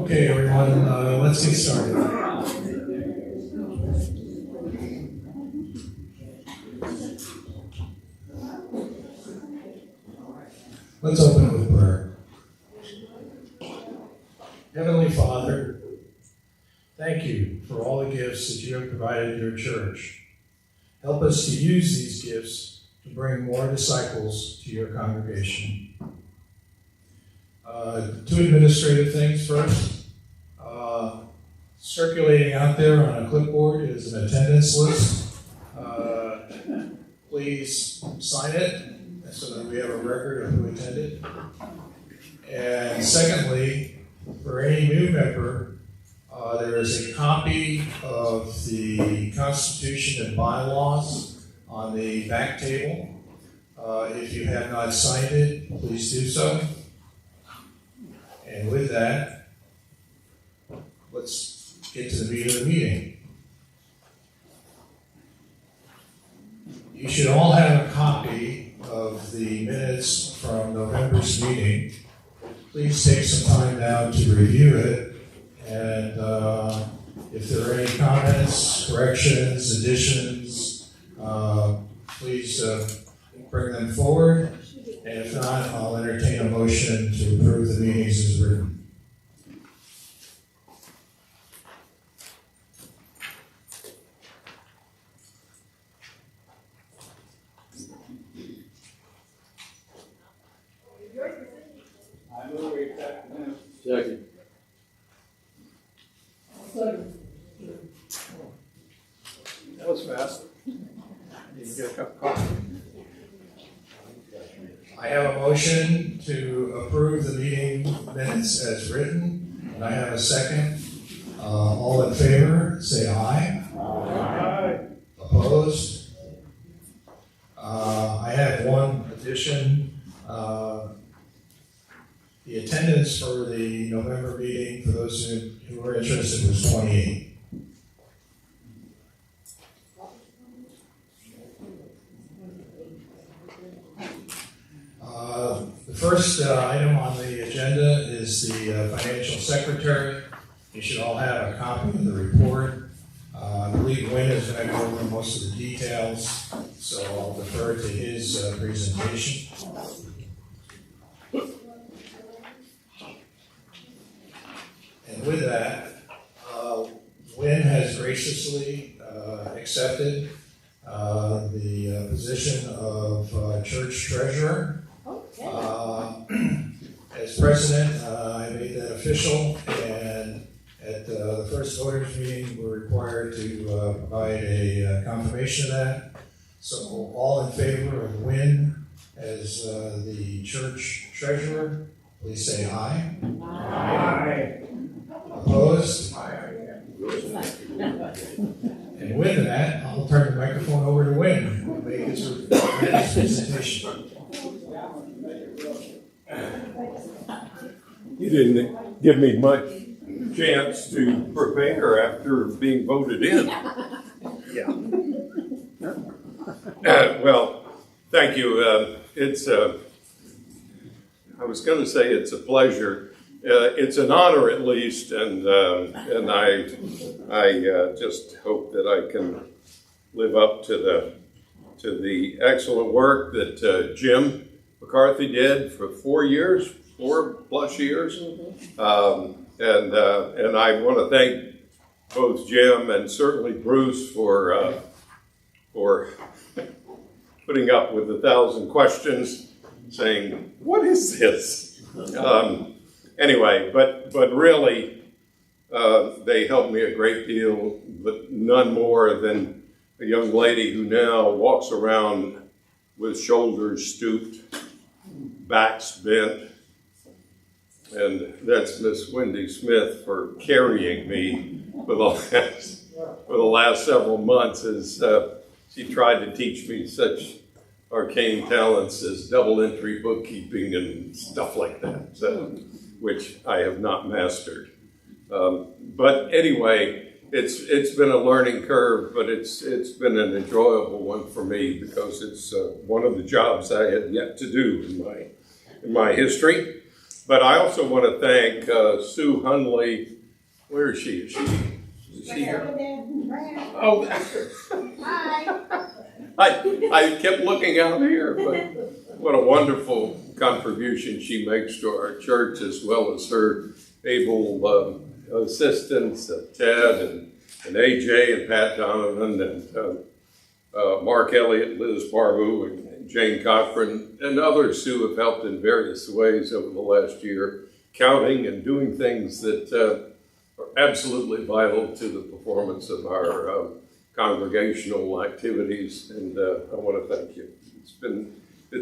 Okay, everyone, let's get started. Let's open with prayer. Heavenly Father, thank you for all the gifts that you have provided your church. Help us to use these gifts to bring more disciples to your congregation. Two administrative things first. Circulating out there on a clipboard is an attendance list. Please sign it so that we have a record of who attended. And secondly, for any new member, there is a copy of the Constitution and bylaws on the back table. If you have not signed it, please do so. And with that, let's get to the meat of the meeting. You should all have a copy of the minutes from November's meeting. Please take some time now to review it, and if there are any comments, corrections, additions, please bring them forward, and if not, I'll entertain a motion to approve the meetings as written. Second. That was fast. You can get a cup of coffee. I have a motion to approve the meeting minutes as written, and I have a second. All in favor, say aye. Aye. Opposed? I have one addition. The attendance for the November meeting, for those who are interested, was 28. The first item on the agenda is the financial secretary. You should all have a copy of the report. I believe Wynn is going to go over most of the details, so I'll defer to his presentation. And with that, Wynn has graciously accepted the position of church treasurer. As president, I made that official, and at the first voters meeting, we're required to provide a confirmation of that. So all in favor of Wynn as the church treasurer, please say aye. Aye. Opposed? And with that, I'll turn the microphone over to Wynn to make his presentation. You didn't give me much chance to prepare after being voted in. Yeah. Well, thank you. I was going to say it's a pleasure. It's an honor, at least, and I just hope that I can live up to the excellent work that Jim McCarthy did for 4 plus years. And I want to thank both Jim and certainly Bruce for putting up with 1,000 questions, saying, "What is this?" Anyway, but really, they helped me a great deal, but none more than a young lady who now walks around with shoulders stooped, backs bent, and that's Miss Wendy Smith for carrying me for the last for the last several months as she tried to teach me such arcane talents as double entry bookkeeping and stuff like that, which I have not mastered. But anyway, it's been a learning curve, but it's been an enjoyable one for me because it's one of the jobs I had yet to do in my history. But I also want to thank Sue Hunley. Where is she? Is she here? Oh, Hi. I kept looking out here, but what a wonderful contribution she makes to our church, as well as her able assistants, Ted and AJ and Pat Donovan and Mark Elliott, Liz Barbu, and Jane Cochran, and others who have helped in various ways over the last year, counting and doing things that are absolutely vital to the performance of our congregational activities, and I want to thank you. It's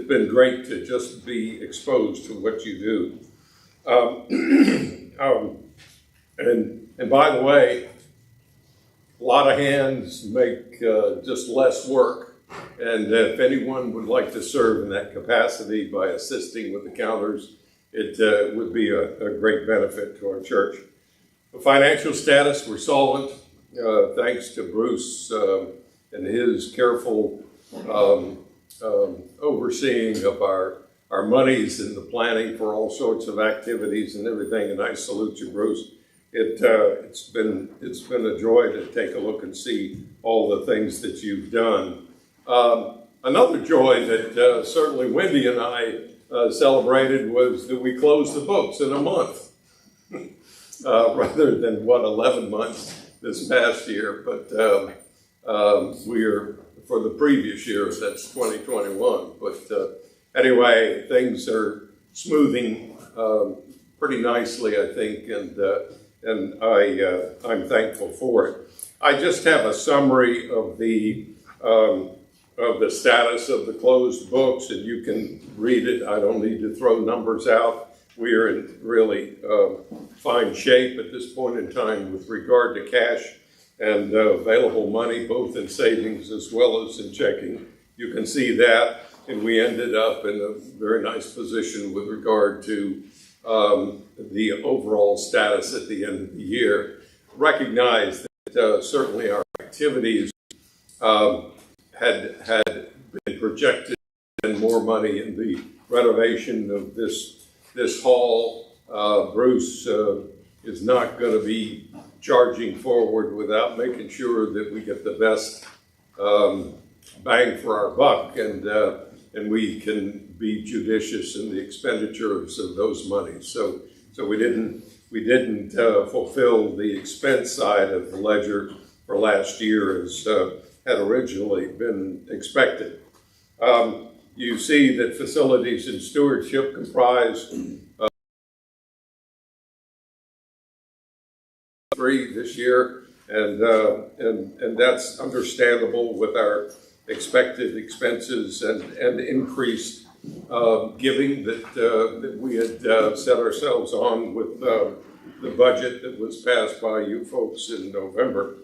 been great to just be exposed to what you do. And by the way, a lot of hands make just less work. And if anyone would like to serve in that capacity by assisting with the counters, it would be a great benefit to our church. The financial status, we're solvent. Thanks to Bruce and his careful overseeing of our monies and the planning for all sorts of activities and everything. And I salute you, Bruce. It's been a joy to take a look and see all the things that you've done. Another joy that certainly Wendy and I celebrated was that we closed the books in a month, rather than 11 months this past year. But we're for the previous year, that's 2021. But anyway, things are smoothing pretty nicely, I think, and I'm thankful for it. I just have a summary of the status of the closed books, and you can read it. I don't need to throw numbers out. We are in really fine shape at this point in time with regard to cash and available money, both in savings as well as in checking. You can see that, and we ended up in a very nice position with regard to the overall status at the end of the year. Recognize that certainly our activities had been projected and more money in the renovation of this hall. Bruce is not going to be charging forward without making sure that we get the best bang for our buck, and we can be judicious in the expenditures of those monies. So we didn't fulfill the expense side of the ledger for last year as had originally been expected. You see that facilities and stewardship comprise three this year, and that's understandable with our expected expenses and increased giving that we had set ourselves on with the budget that was passed by you folks in November.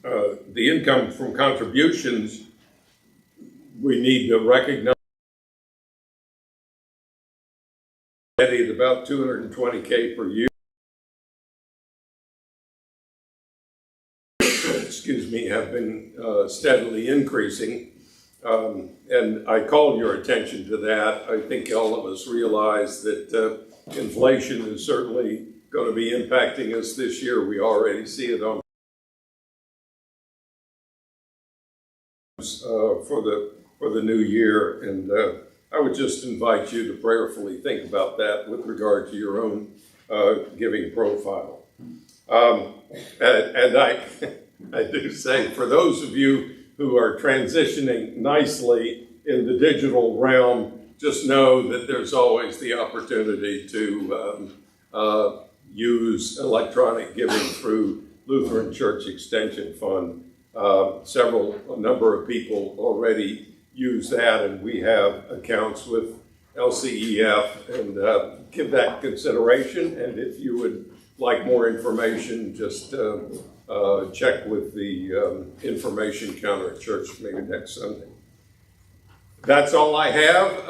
The income from contributions, we need to recognize at about $220K per year. Excuse me, have been steadily increasing. And I called your attention to that. I think all of us realize that inflation is certainly going to be impacting us this year. We already see it on for the new year, and I would just invite you to prayerfully think about that with regard to your own giving profile. And I do say, for those of you who are transitioning nicely in the digital realm, just know that there's always the opportunity to use electronic giving through Lutheran Church Extension Fund. A number of people already use that, and we have accounts with LCEF, and give that consideration. And if you would like more information, just check with the information counter at church maybe next Sunday. That's all I have.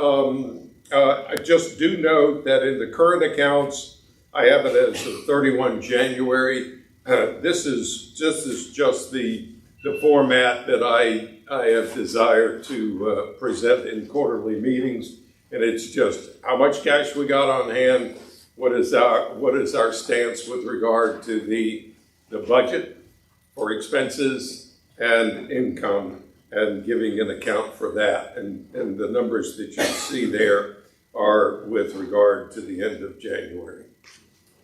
I just do note that in the current accounts, I have it as of 31 January. This is just the format that I have desired to present in quarterly meetings, and it's just how much cash we got on hand, what is our stance with regard to the budget for expenses and income, and giving an account for that. And the numbers that you see there are with regard to the end of January.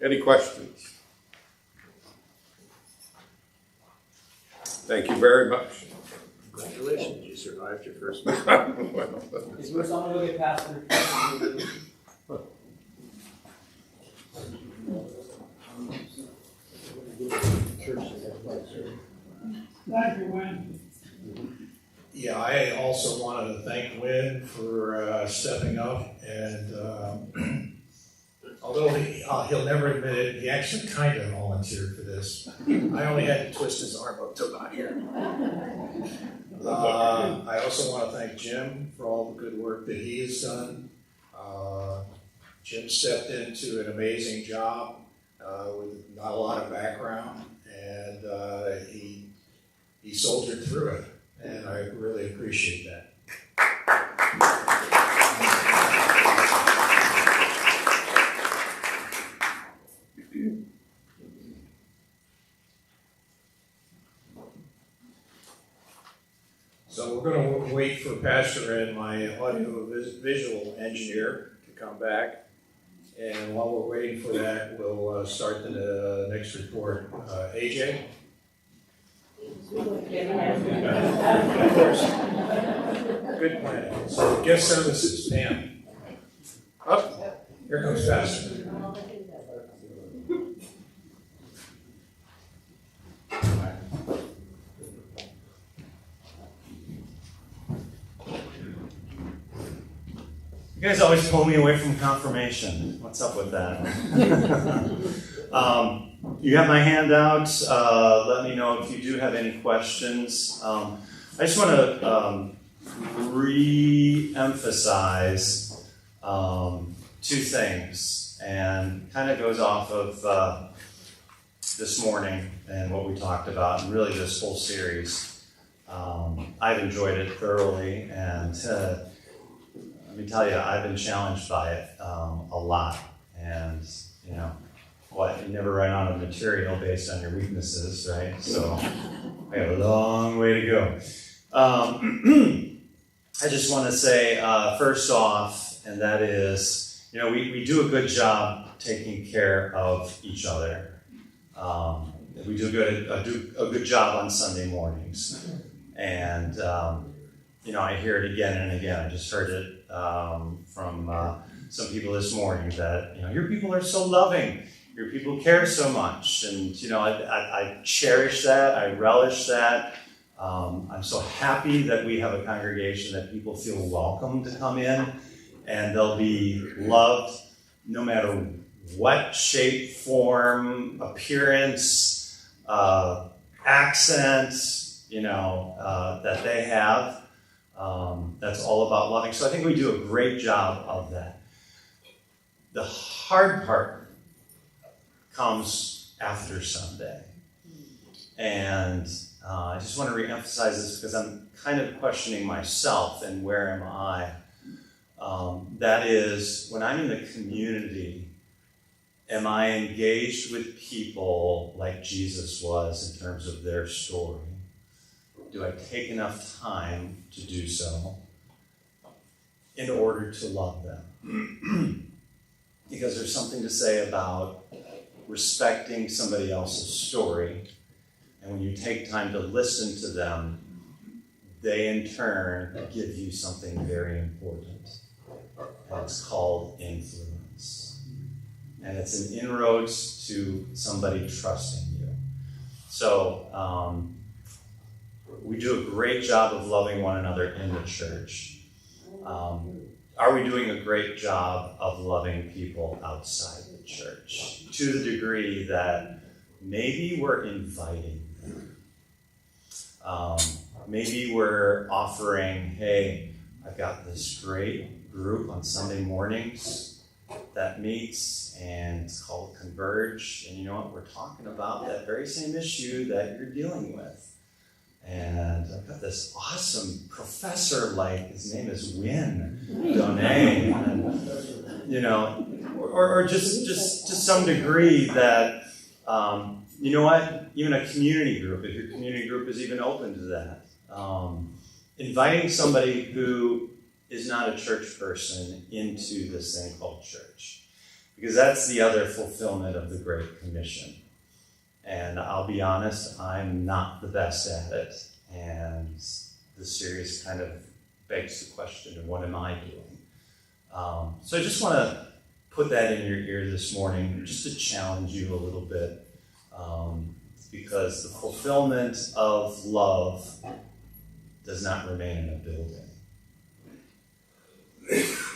Any questions? Thank you very much. Congratulations, you survived your first meeting. Well, Is there someone who will get past the Thank you, Wayne. Yeah, I also wanted to thank Wynn for stepping up, and although he'll never admit it, he actually kind of volunteered for this. I only had to twist his arm up to about here. I also want to thank Jim for all the good work that he has done. Jim stepped into an amazing job with not a lot of background, and he soldiered through it, and I really appreciate that. So we're going to wait for Pastor and my audio visual engineer to come back. And while we're waiting for that, we'll start the next report. AJ? Of course. Good plan. So guest services, Pam. Up. Here comes Pastor. You guys always pull me away from confirmation. What's up with that? You have my handout. Let me know if you do have any questions. I just want to re-emphasize two things, and kind of goes off of this morning and what we talked about, and really this whole series. I've enjoyed it thoroughly, and let me tell you, I've been challenged by it a lot. And, you know, you never write on a material based on your weaknesses, right? So I have a long way to go. I just want to say, first off, and that is, you know, we do a good job taking care of each other. We do a good job on Sunday mornings. And, you know, I hear it again and again. I just heard it from some people this morning that, you know, your people are so loving. Your people care so much. And, you know, I cherish that. I relish that. I'm so happy that we have a congregation that people feel welcome to come in, and they'll be loved no matter what shape, form, appearance, accent, you know, that they have. That's all about loving. So I think we do a great job of that. The hard part comes after Sunday. And I just want to reemphasize this because I'm kind of questioning myself and where am I. That is, when I'm in the community, am I engaged with people like Jesus was in terms of their story? Do I take enough time to do so in order to love them? Because there's something to say about respecting somebody else's story, and when you take time to listen to them, they in turn give you something very important. And it's called influence. And it's an inroads to somebody trusting you. So, we do a great job of loving one another in the church. Are we doing a great job of loving people outside the church to the degree that maybe we're inviting them. Maybe we're offering, hey, I've got this great group on Sunday mornings that meets, and it's called Converge. And you know what? We're talking about that very same issue that you're dealing with. And I've got this awesome professor, like his name is Win Donay, and you know, or just to some degree that you know what, even a community group, if your community group is even open to that, inviting somebody who is not a church person into this thing called church, because that's the other fulfillment of the Great Commission. And I'll be honest, I'm not the best at it. And the series kind of begs the question, what am I doing? So I just want to put that in your ear this morning, just to challenge you a little bit. Because the fulfillment of love does not remain in a building.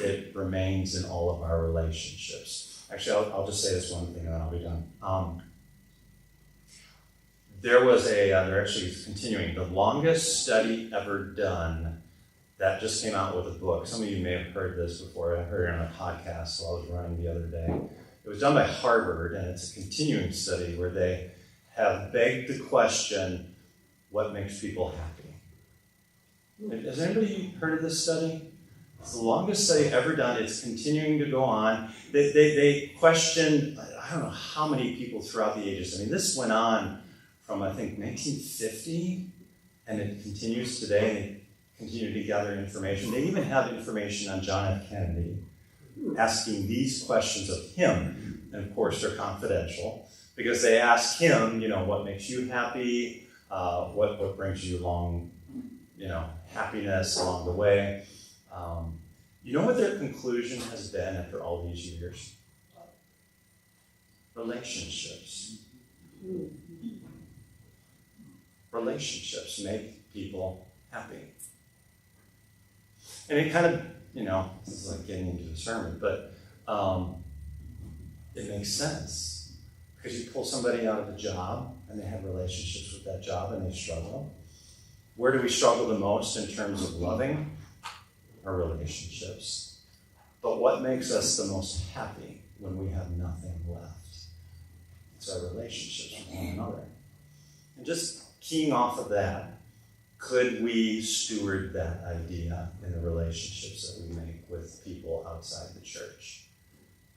It remains in all of our relationships. Actually, I'll just say this one thing and then I'll be done. They're actually continuing, the longest study ever done that just came out with a book. Some of you may have heard this before. I heard it on a podcast while I was running the other day. It was done by Harvard, and it's a continuing study where they have begged the question, what makes people happy? Has anybody heard of this study? It's the longest study ever done. It's continuing to go on. They questioned, I don't know how many people throughout the ages. I mean, this went on from, I think, 1950, and it continues today. They continue to gather information. They even have information on John F. Kennedy, asking these questions of him. And of course, they're confidential, because they ask him, you know, what makes you happy? What brings you along, you know, happiness along the way? You know what their conclusion has been after all these years? Relationships. Relationships make people happy. And it kind of, you know, this is like getting into the sermon, but it makes sense. Because you pull somebody out of a job and they have relationships with that job and they struggle. Where do we struggle the most in terms of loving? Our relationships. But what makes us the most happy when we have nothing left? It's our relationships with one another. And just keying off of that, could we steward that idea in the relationships that we make with people outside the church?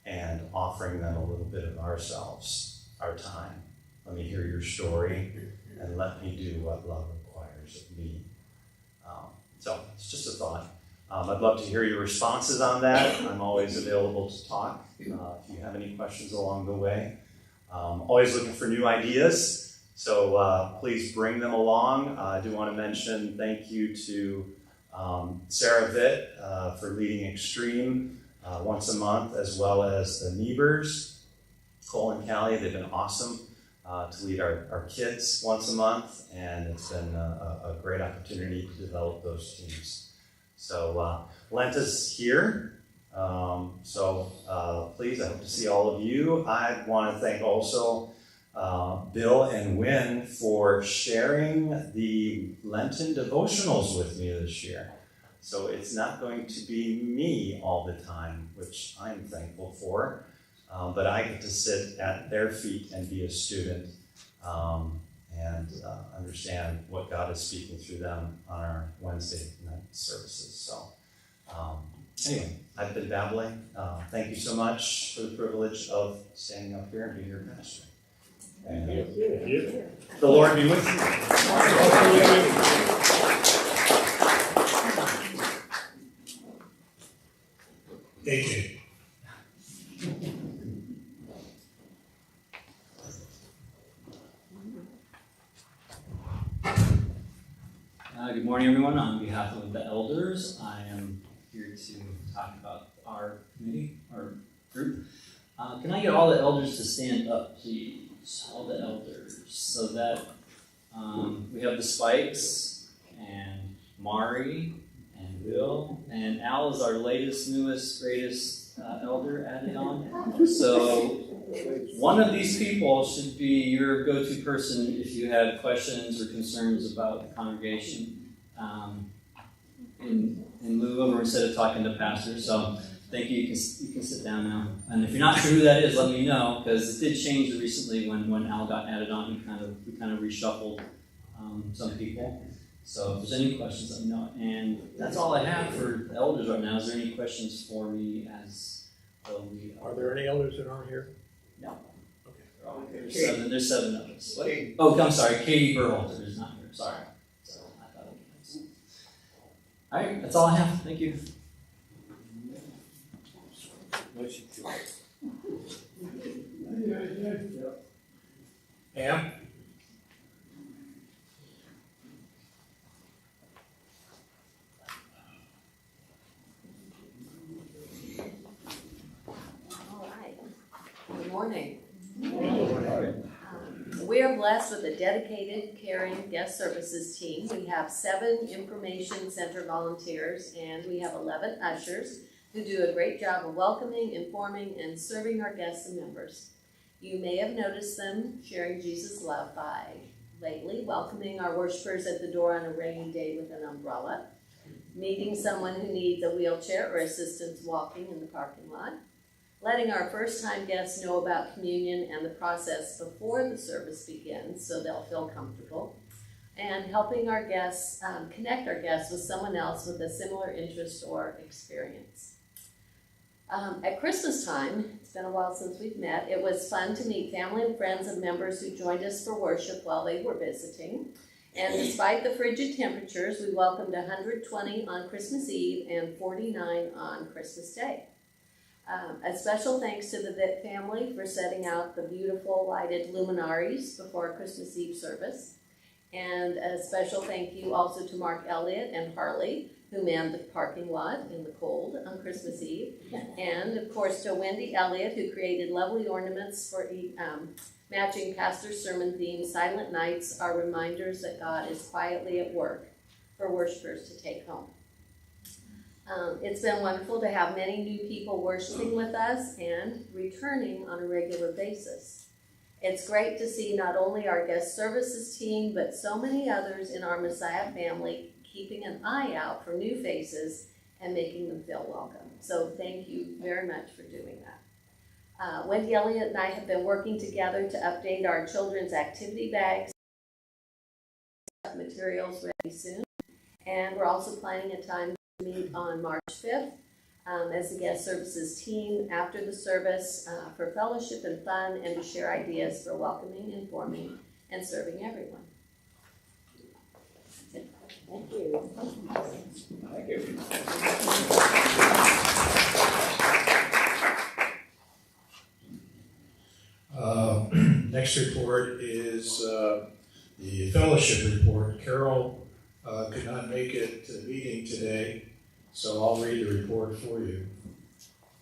And offering them a little bit of ourselves, our time. Let me hear your story, and let me do what love requires of me. So it's just a thought. I'd love to hear your responses on that. I'm always available to talk if you have any questions along the way. Always looking for new ideas, so please bring them along. I do want to mention thank you to Sarah Vitt for leading Extreme once a month, as well as the Niebers, Cole and Callie. They've been awesome to lead our kids once a month, and it's been a great opportunity to develop those teams. So Lent is here, so please, I hope to see all of you. I want to thank also Bill and Wynn for sharing the Lenten devotionals with me this year. So it's not going to be me all the time, which I'm thankful for, but I get to sit at their feet and be a student and understand what God is speaking through them on our Wednesday night services. So anyway, I've been babbling. Thank you so much for the privilege of standing up here and being your pastor. And the Lord be with you. AJ. Good morning, everyone. On behalf of the elders, I am here to talk about our committee, our group. Can I get all the elders to stand up, please? All the elders, so that we have the Spikes and Mari and Bill, and Al is our latest, newest, greatest elder added on. So One of these people should be your go-to person if you have questions or concerns about the congregation in lieu of or instead of talking to pastors. So thank you. You can sit down now. And if you're not sure who that is, let me know, because it did change recently when Al got added on. We kind of reshuffled some people. So if there's any questions, let me know. And that's all I have for the elders right now. Is there any questions for me as though we Are there any elders that aren't here? No. Okay. There's seven of us. What? Katie. Oh, I'm sorry. Katie Burhalter is not here. Sorry. So I thought it was. All right. That's all I have. Thank you. Pam? All right. Good morning. We are blessed with a dedicated, caring guest services team. We have 7 information center volunteers, and we have 11 ushers who do a great job of welcoming, informing, and serving our guests and members. You may have noticed them sharing Jesus' love by lately, welcoming our worshipers at the door on a rainy day with an umbrella, meeting someone who needs a wheelchair or assistance walking in the parking lot, letting our first-time guests know about communion and the process before the service begins so they'll feel comfortable, and helping our guests, connect our guests with someone else with a similar interest or experience. At Christmas time, it's been a while since we've met, it was fun to meet family and friends of members who joined us for worship while they were visiting. And despite the frigid temperatures, we welcomed 120 on Christmas Eve and 49 on Christmas Day. A special thanks to the Vitt family for setting out the beautiful lighted luminaries before our Christmas Eve service. And a special thank you also to Mark Elliott and Harley, who manned the parking lot in the cold on Christmas Eve. And of course to Wendy Elliott, who created lovely ornaments for matching pastor's sermon theme. Silent nights are reminders that God is quietly at work for worshipers to take home. It's been wonderful to have many new people worshiping with us and returning on a regular basis. It's great to see not only our guest services team, but so many others in our Messiah family keeping an eye out for new faces and making them feel welcome. So thank you very much for doing that. Wendy Elliott and I have been working together to update our children's activity bags, materials ready soon. And we're also planning a time to meet on March 5th as the guest services team after the service for fellowship and fun and to share ideas for welcoming, informing, and serving everyone. Thank you. Thank you. Next report is the fellowship report. Carol could not make it to the meeting today, so I'll read the report for you.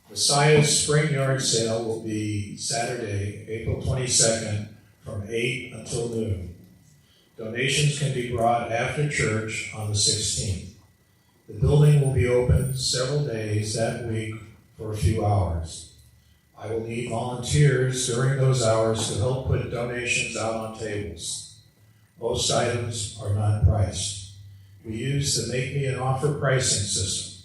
Messiah's Spring Yard Sale will be Saturday, April 22nd from 8 until noon. Donations can be brought after church on the 16th. The building will be open several days that week for a few hours. I will need volunteers during those hours to help put donations out on tables. Most items are not priced. We use the Make Me an Offer pricing system.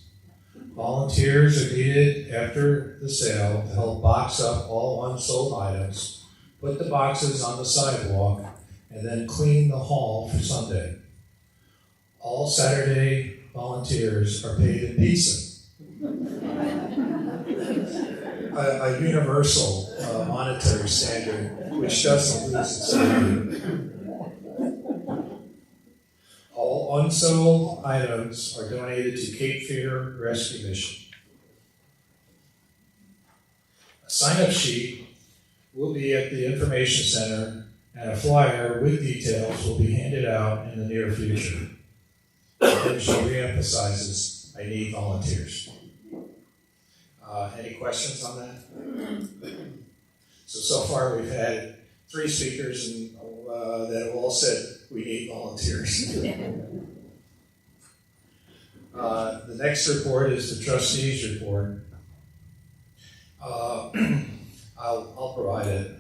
Volunteers are needed after the sale to help box up all unsold items, put the boxes on the sidewalk, and then clean the hall for Sunday. All Saturday volunteers are paid in pizza. A universal monetary standard which doesn't lose its value. All unsold items are donated to Cape Fear Rescue Mission. A sign-up sheet will be at the information center, and a flyer with details will be handed out in the near future. And she reemphasizes, I need volunteers. Any questions on that? So far we've had 3 speakers and that have all said we need volunteers. The next report is the trustees report. I'll provide it.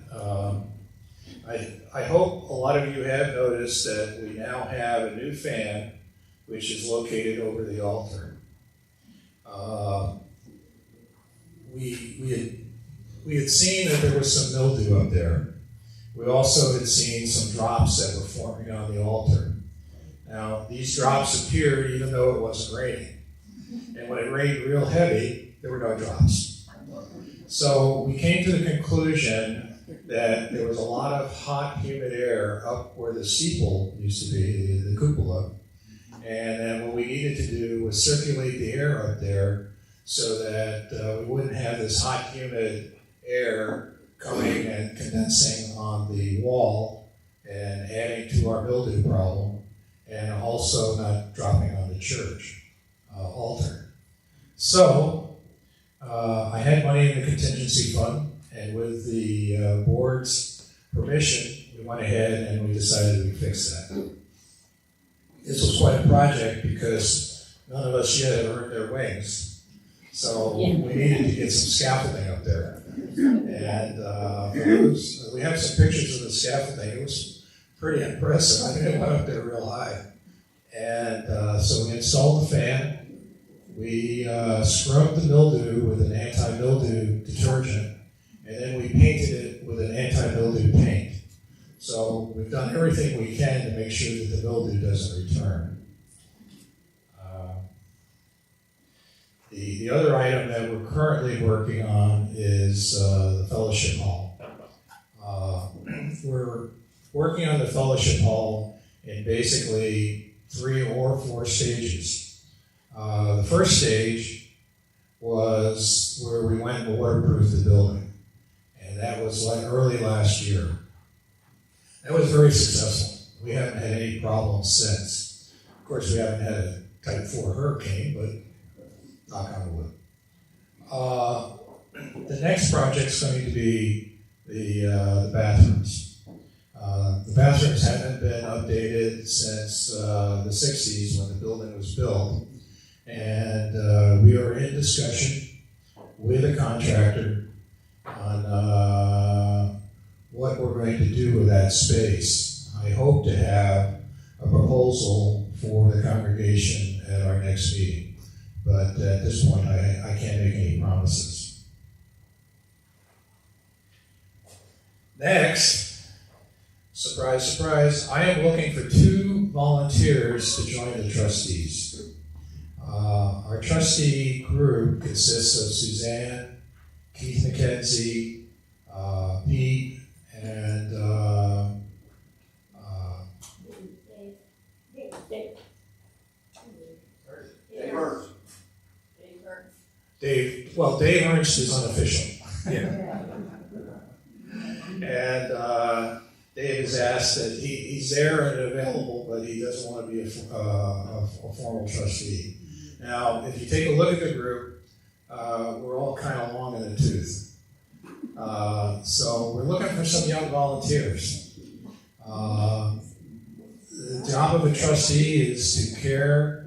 I hope a lot of you have noticed that we now have a new fan which is located over the altar. We had seen that there was some mildew up there. We also had seen some drops that were forming on the altar. Now, these drops appeared even though it wasn't raining. And when it rained real heavy, there were no drops. So we came to the conclusion that there was a lot of hot, humid air up where the steeple used to be, the cupola. And then what we needed to do was circulate the air up there so that we wouldn't have this hot, humid air coming and condensing on the wall and adding to our mildew problem, and also not dropping on the church altar. So I had money in the contingency fund, and with the board's permission, we went ahead and we decided we'd fix that. This was quite a project because none of us yet had earned their wings. So we needed to get some scaffolding up there. And we have some pictures of the scaffolding. It was pretty impressive. I mean, it went up there real high. And so we installed the fan. We scrubbed the mildew with an anti-mildew detergent, and then we painted it with an anti-mildew paint. So we've done everything we can to make sure that the mildew doesn't return. The other item that we're currently working on is the fellowship hall. We're working on the fellowship hall in basically 3 or 4 stages. The first stage was where we went and waterproofed the building, and that was like early last year. That was very successful. We haven't had any problems since. Of course, we haven't had a Type 4 hurricane, but knock on wood. The next project's going to be the bathrooms. The bathrooms haven't been updated since the 60s when the building was built. And we are in discussion with a contractor on what we're going to do with that space. I hope to have a proposal for the congregation at our next meeting, but at this point I can't make any promises. Next, surprise, surprise, I am looking for 2 volunteers to join the trustees. Our trustee group consists of Suzanne, Keith McKenzie, Pete, and Dave. Well, Dave Ernst is unofficial. Yeah. And Dave has asked that he's there and available, but he doesn't want to be a formal trustee. Now, if you take a look at the group, we're all kind of long in the tooth. So we're looking for some young volunteers. The job of a trustee is to care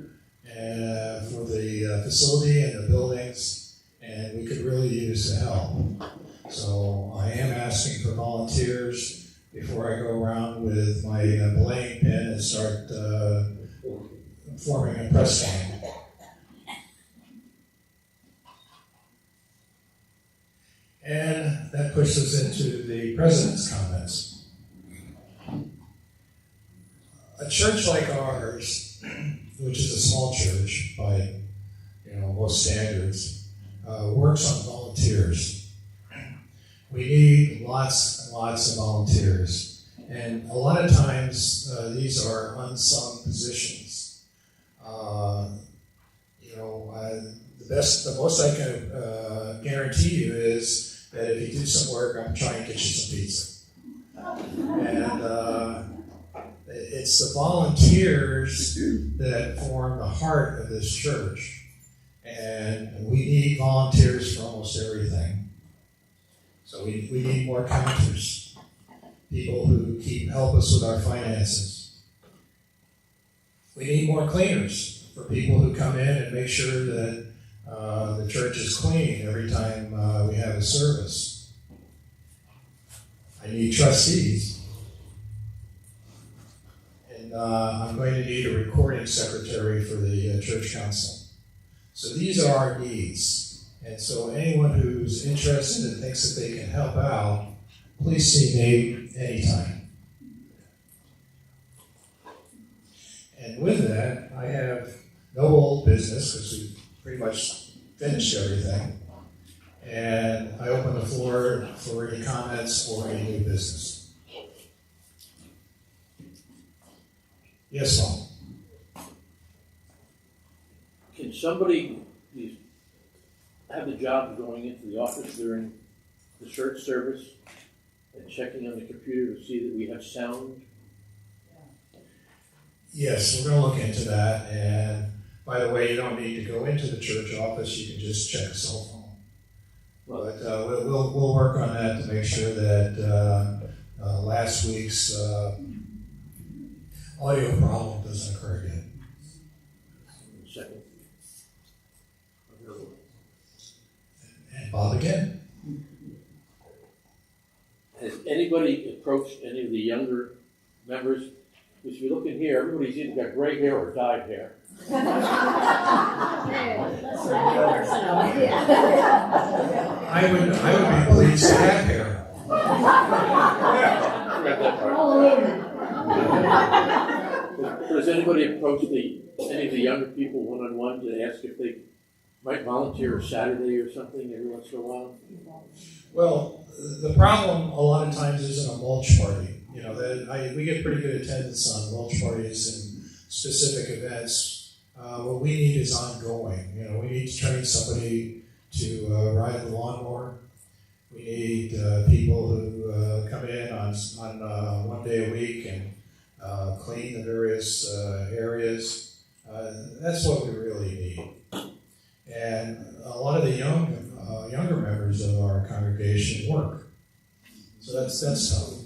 for the facility and the buildings, and we could really use the help. So I am asking for volunteers before I go around with my belaying pin and start forming a press gang. And that pushes us into the president's comments. A church like ours, which is a small church by most standards, works on volunteers. We need lots and lots of volunteers. And a lot of times these are unsung positions. The most I can guarantee you is that if you do some work, I'm trying to get you some pizza. And it's the volunteers that form the heart of this church. And we need volunteers for almost everything. So we need more counters, people who help us with our finances. We need more cleaners for people who come in and make sure that the church is clean every time we have a service. I need trustees. And I'm going to need a recording secretary for the church council. So these are our needs. And so anyone who's interested and thinks that they can help out, please see me anytime. And with that, I have no old business because we've pretty much finished everything. And I open the floor for any comments or any new business. Yes, Paul. Can somebody have the job of going into the office during the church service and checking on the computer to see that we have sound? Yes, we're going to look into that. And by the way, you don't need to go into the church office. You can just check a cell phone. But we'll work on that to make sure that last week's audio problem doesn't occur again. Second. And Bob again. Has anybody approached any of the younger members? Because if you look in here, everybody's either got gray hair or dyed hair. I would be pleased to have hair. Forgot that part. Does anybody approach any of the younger people one-on-one to ask if they might volunteer a Saturday or something every once in a while? Well, the problem a lot of times isn't a mulch party. You know, we get pretty good attendance on mulch parties and specific events. What we need is ongoing. You know, we need to train somebody to ride the lawnmower. We need people who come in on 1 day a week and clean the various areas. That's what we really need. And a lot of the younger members of our congregation work. So that's tough.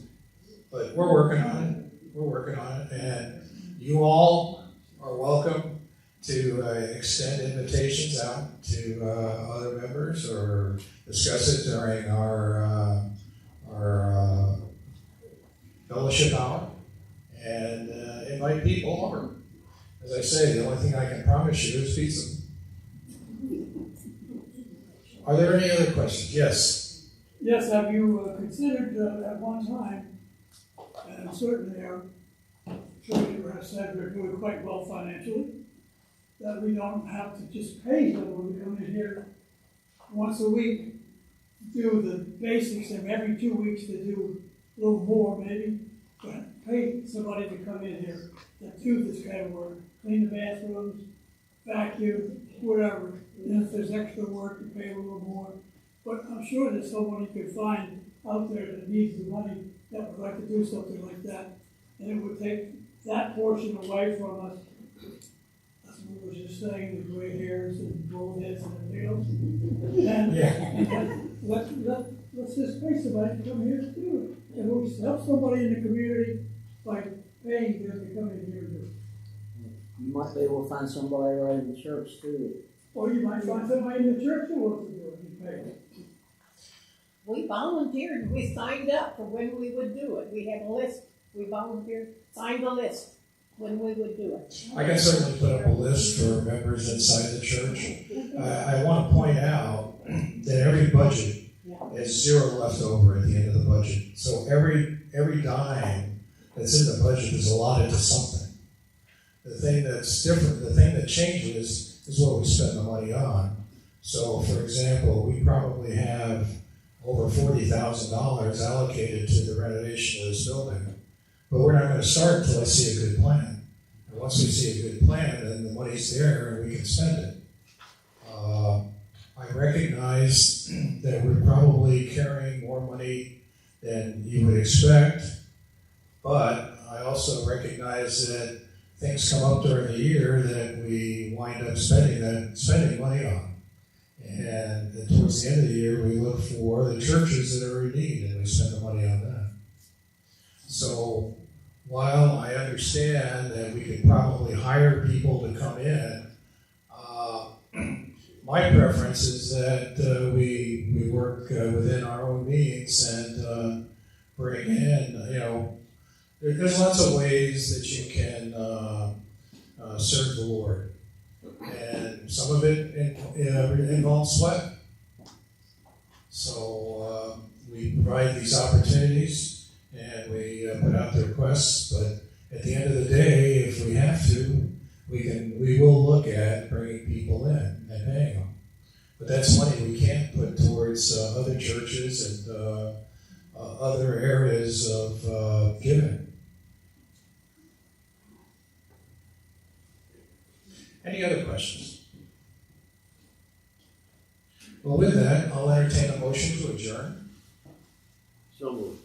But we're working on it. And you all are welcome to extend invitations out to other members or discuss it during our fellowship hour and invite people over. As I say, the only thing I can promise you is pizza. Are there any other questions? Yes. Yes, have you considered at one time, and certainly our treasurer has said we're doing quite well financially, that we don't have to just pay someone to come in here once a week, do the basics, and every 2 weeks to do a little more maybe, but pay somebody to come in here that do this kind of work, clean the bathrooms, vacuum, whatever. And if there's extra work, you pay a little more. But I'm sure there's someone you could find out there that needs the money that would like to do something like that. And it would take that portion away from us. That's what we were just saying, the gray hairs and bald heads and everything else. And let's just pay somebody to come here to do it. And we help somebody in the community by paying them to come in here and do it. You might be able to find somebody right in the church too. Or you might find somebody in the church who wants to do it and pay. We volunteered, we signed up for when we would do it. We had a list, we volunteered, signed a list when we would do it. I can certainly put up a list for members inside the church. I want to point out that every budget is zero left over at the end of the budget. So every dime that's in the budget is allotted to something. The thing that's different, the thing that changes is what we spend the money on. So, for example, we probably have over $40,000 allocated to the renovation of this building. But we're not going to start until I see a good plan. And once we see a good plan, then the money's there and we can spend it. I recognize that we're probably carrying more money than you would expect, but I also recognize that things come up during the year that we wind up spending money on. And towards the end of the year, we look for the churches that are in need, and we spend the money on that. So while I understand that we could probably hire people to come in, my preference is that we work within our own means and bring in, there's lots of ways that you can serve the Lord. And some of it involves sweat. So we provide these opportunities and we put out the requests, but at the end of the day, if we have to, we will look at bringing people in and paying them. But that's money we can't put towards other churches and other areas of giving. Any other questions? Well, with that, I'll entertain a motion to adjourn. So moved.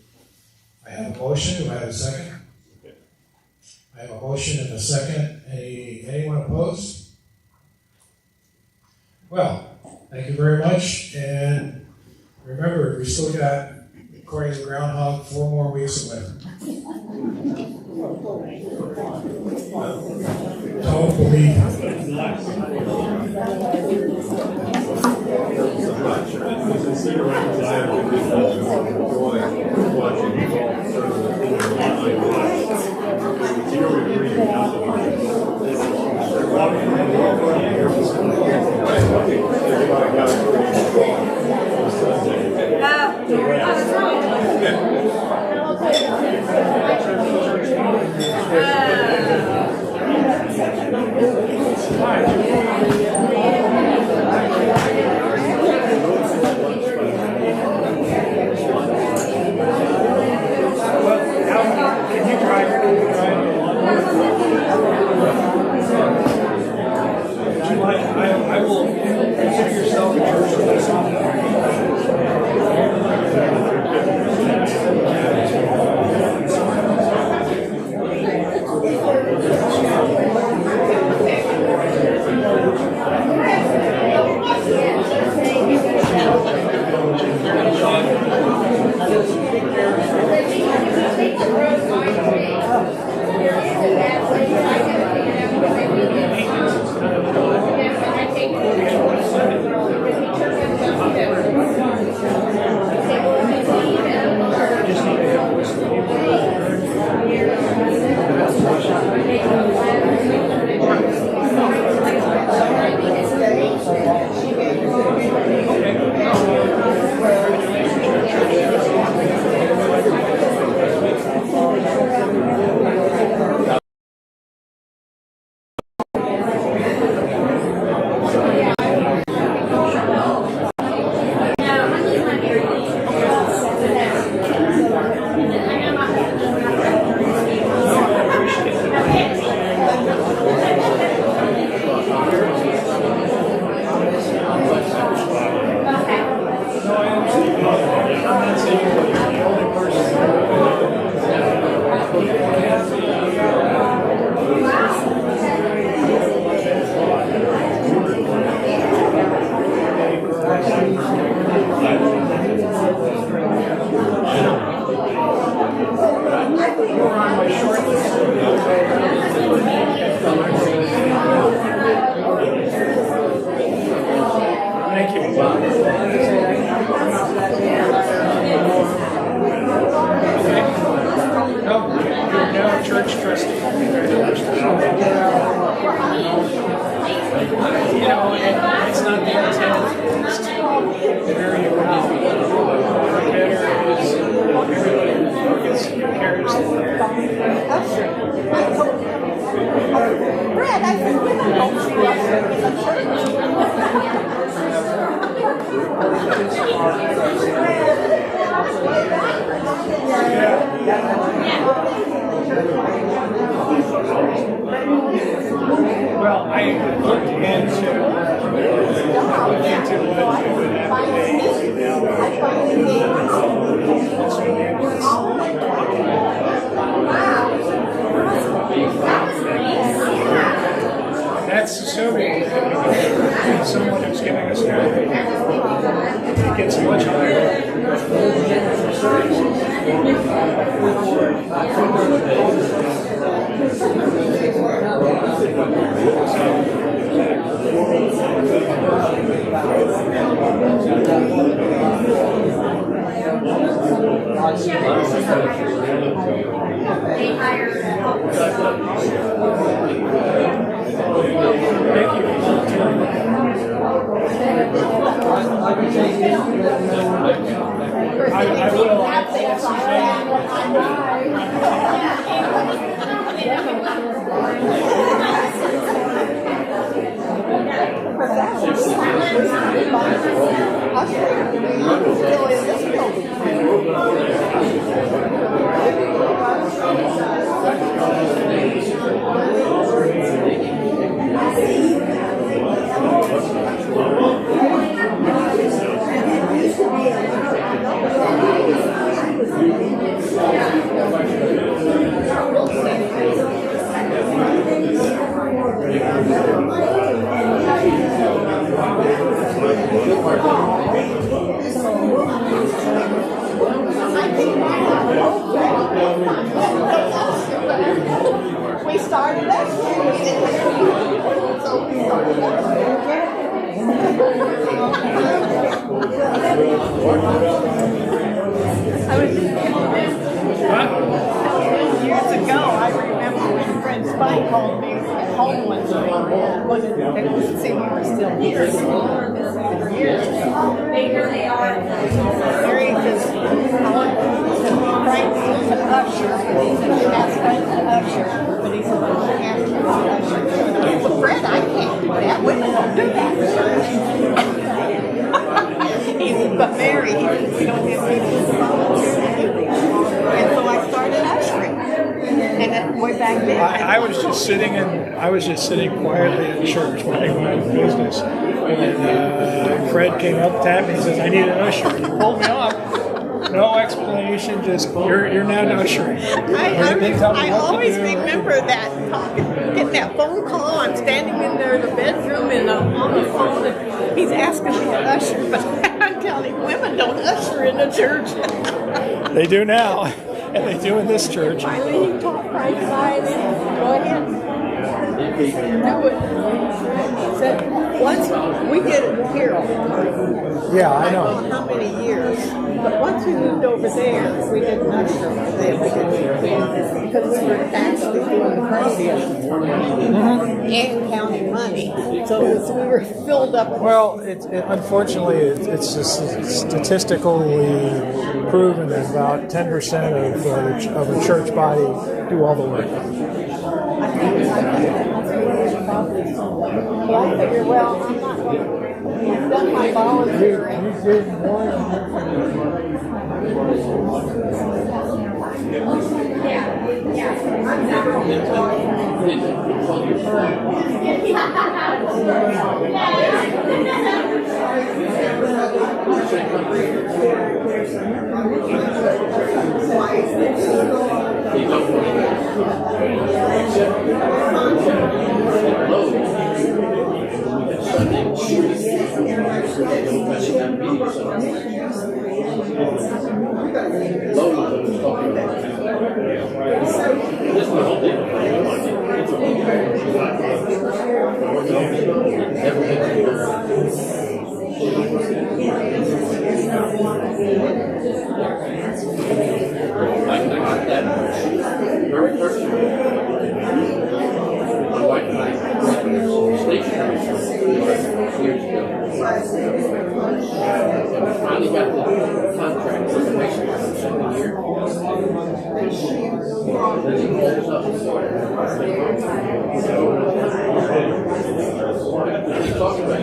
I have a motion. Do I have a second? I have a motion and a second. Anyone opposed? Well, thank you very much. And remember, we still got, according to Groundhog, 4 more weeks of winter. Don't believe it. I will consider yourself a church of this. Well, I looked into what we would have to pay now. That's assuming that someone who's giving us money gets much higher. We started that. Years ago, I remember when Fred Spike called me at home one night. They couldn't see we were still here. Years ago. Here they are. Mary says, Frank's an usher. That's Frank's an usher. But he said, well, you have to be an usher. Well, Fred, I can't do that. Women don't do that. He said, but Mary, we don't have people to volunteer to do that. And so I started ushering. And way back then. I was just sitting quietly in church, minding my own business. And Fred came up, tapped me, and says, "I need an usher." He pulled me up. No explanation, just you're now ushering. I always remember that talking, getting that phone call. I'm standing in there in the bedroom and I'm on the phone and he's asking me to usher, but I'm telling him women don't usher in the church. They do now, and they do in this church. Finally, he taught Frank and I, and then go ahead. Do it. He said, once we did it here all the time. Yeah, I know. I don't know how many years. But once we moved over there, we didn't usher over there. We didn't, because we were actually doing the process and counting money. So we were filled up. Well, unfortunately, it's just statistically proven that about 10% of a church body do all the work. I think probably so. But I figure, well, I'm not going to. I've done my volunteering. Very personal. My wife and I stationary years ago. And we finally got the contract for the next second year. Then he calls up and he's talking about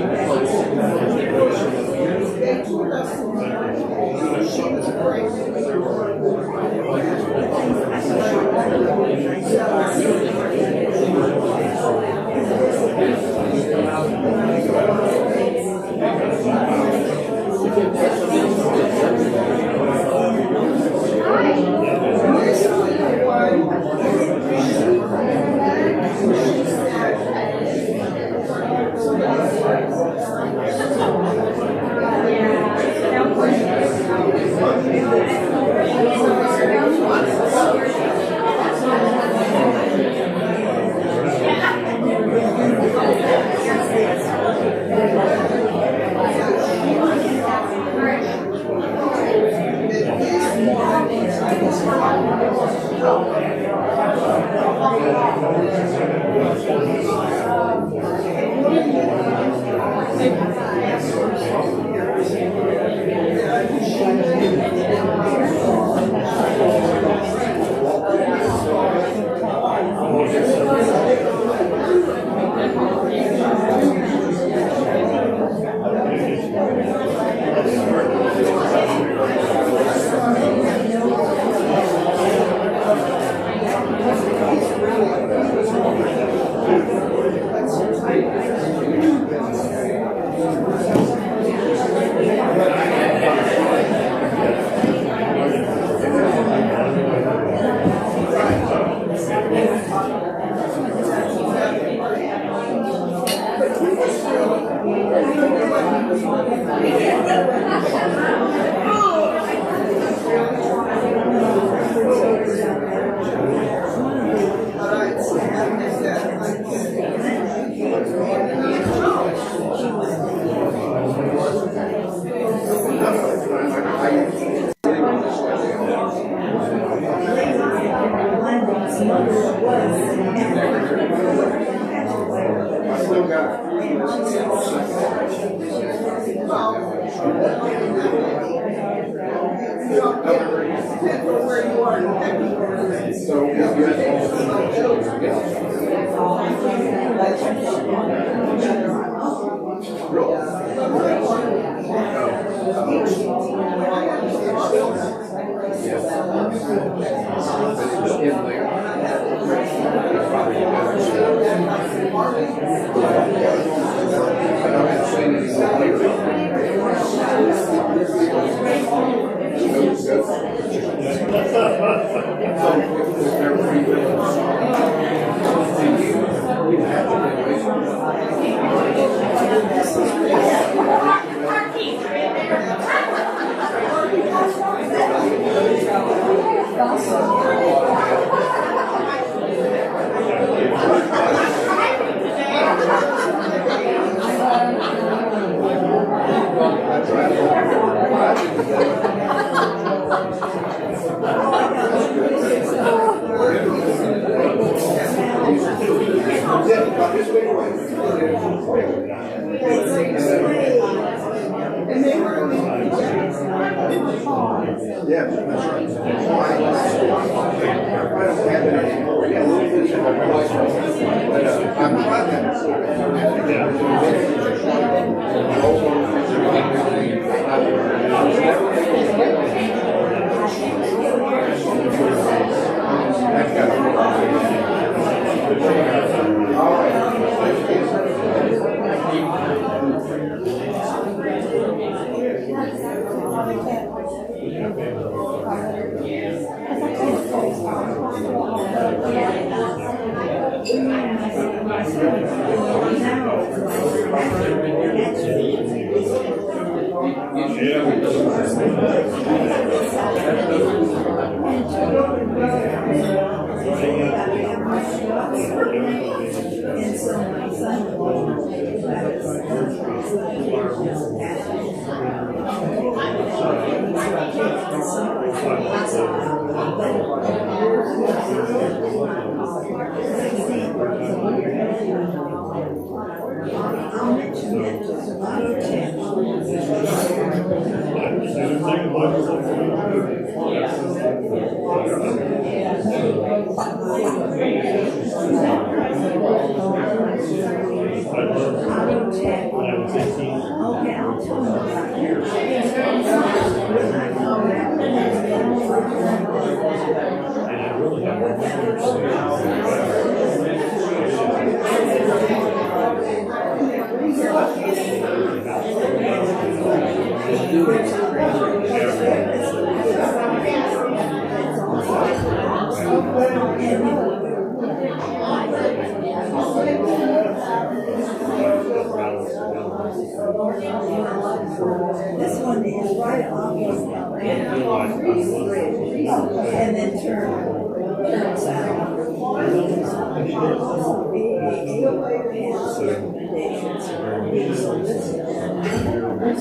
This one is right off of and then turn south. Recommendations.